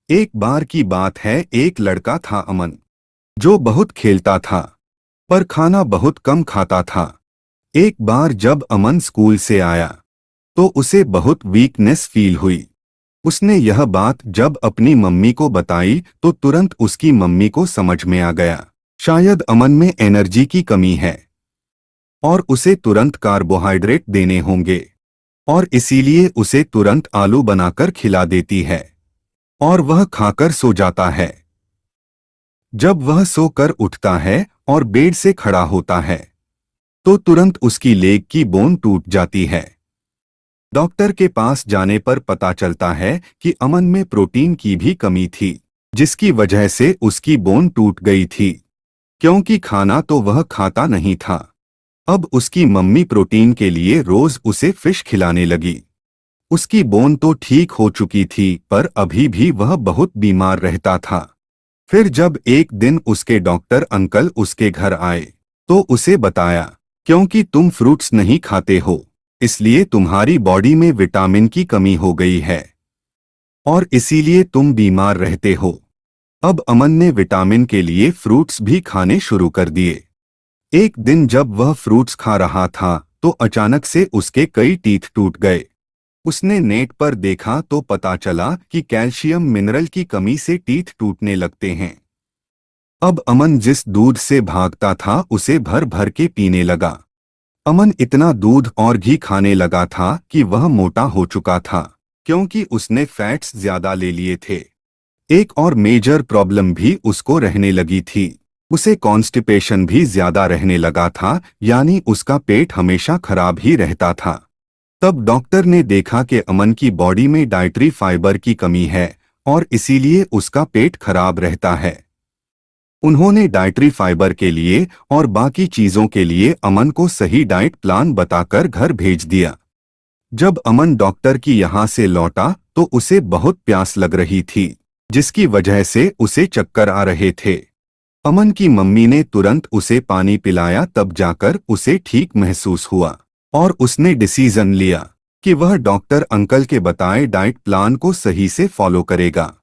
एक बार की बात है, एक लड़का था अमन, जो बहुत खेलता था पर खाना बहुत कम खाता था। एक बार जब अमन स्कूल से आया तो उसे बहुत वीकनेस फील हुई। उसने यह बात जब अपनी मम्मी को बताई तो तुरंत उसकी मम्मी को समझ में आ गया, शायद अमन में एनर्जी की कमी है और उसे तुरंत कार्बोहाइड्रेट देने होंगे, और इसीलिए उसे तुरंत आलू बनाकर खिला देती है और वह खाकर सो जाता है। जब वह सोकर उठता है और बेड से खड़ा होता है तो तुरंत उसकी लेग की बोन टूट जाती है। डॉक्टर के पास जाने पर पता चलता है कि अमन में प्रोटीन की भी कमी थी, जिसकी वजह से उसकी बोन टूट गई थी, क्योंकि खाना तो वह खाता नहीं था। अब उसकी मम्मी प्रोटीन के लिए रोज उसे फिश खिलाने लगी। उसकी बोन तो ठीक हो चुकी थी पर अभी भी वह बहुत बीमार रहता था। फिर जब एक दिन उसके डॉक्टर अंकल उसके घर आए तो उसे बताया, क्योंकि तुम फ्रूट्स नहीं खाते हो इसलिए तुम्हारी बॉडी में विटामिन की कमी हो गई है और इसीलिए तुम बीमार रहते हो। अब अमन ने विटामिन के लिए फ्रूट्स भी खाने शुरू कर दिए। एक दिन जब वह फ्रूट्स खा रहा था तो अचानक से उसके कई टीथ टूट गए। उसने नेट पर देखा तो पता चला कि कैल्शियम मिनरल की कमी से टीथ टूटने लगते हैं। अब अमन जिस दूध से भागता था उसे भर भर के पीने लगा। अमन इतना दूध और घी खाने लगा था कि वह मोटा हो चुका था, क्योंकि उसने फैट्स ज्यादा ले लिए थे। एक और मेजर प्रॉब्लम भी उसको रहने लगी थी, उसे कॉन्स्टिपेशन भी ज्यादा रहने लगा था, यानी उसका पेट हमेशा खराब ही रहता था। तब डॉक्टर ने देखा कि अमन की बॉडी में डाइटरी फाइबर की कमी है और इसीलिए उसका पेट खराब रहता है। उन्होंने डाइटरी फाइबर के लिए और बाकी चीजों के लिए अमन को सही डाइट प्लान बताकर घर भेज दिया। जब अमन डॉक्टर की यहाँ से लौटा तो उसे बहुत प्यास लग रही थी, जिसकी वजह से उसे चक्कर आ रहे थे। अमन की मम्मी ने तुरंत उसे पानी पिलाया, तब जाकर उसे ठीक महसूस हुआ और उसने डिसीजन लिया कि वह डॉक्टर अंकल के बताए डाइट प्लान को सही से फॉलो करेगा।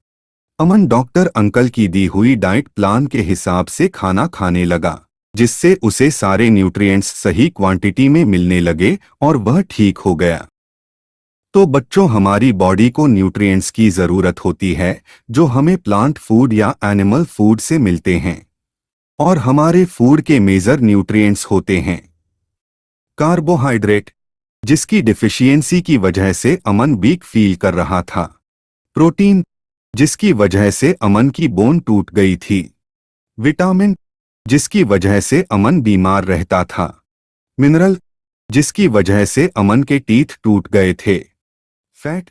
अमन डॉक्टर अंकल की दी हुई डाइट प्लान के हिसाब से खाना खाने लगा, जिससे उसे सारे न्यूट्रिएंट्स सही क्वांटिटी में मिलने लगे और वह ठीक हो गया। तो बच्चों, हमारी बॉडी को न्यूट्रिएंट्स की ज़रूरत होती है जो हमें प्लांट फूड या एनिमल फूड से मिलते हैं, और हमारे फूड के मेजर न्यूट्रिएंट्स होते हैं कार्बोहाइड्रेट, जिसकी डिफिशियंसी की वजह से अमन वीक फील कर रहा था। प्रोटीन, जिसकी वजह से अमन की बोन टूट गई थी। विटामिन, जिसकी वजह से अमन बीमार रहता था। मिनरल, जिसकी वजह से अमन के टीथ टूट गए थे। फैट,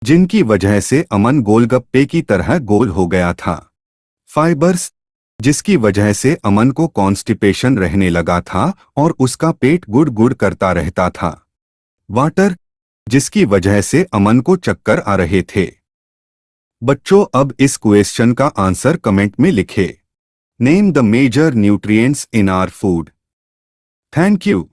जिनकी वजह से अमन गोलगप्पे की तरह गोल हो गया था। फाइबर्स, जिसकी वजह से अमन को कॉन्स्टिपेशन रहने लगा था और उसका पेट गुड़ गुड़ करता रहता था। वाटर, जिसकी वजह से अमन को चक्कर आ रहे थे। बच्चों, अब इस क्वेश्चन का आंसर कमेंट में लिखें। Name the major nutrients in our food. Thank you.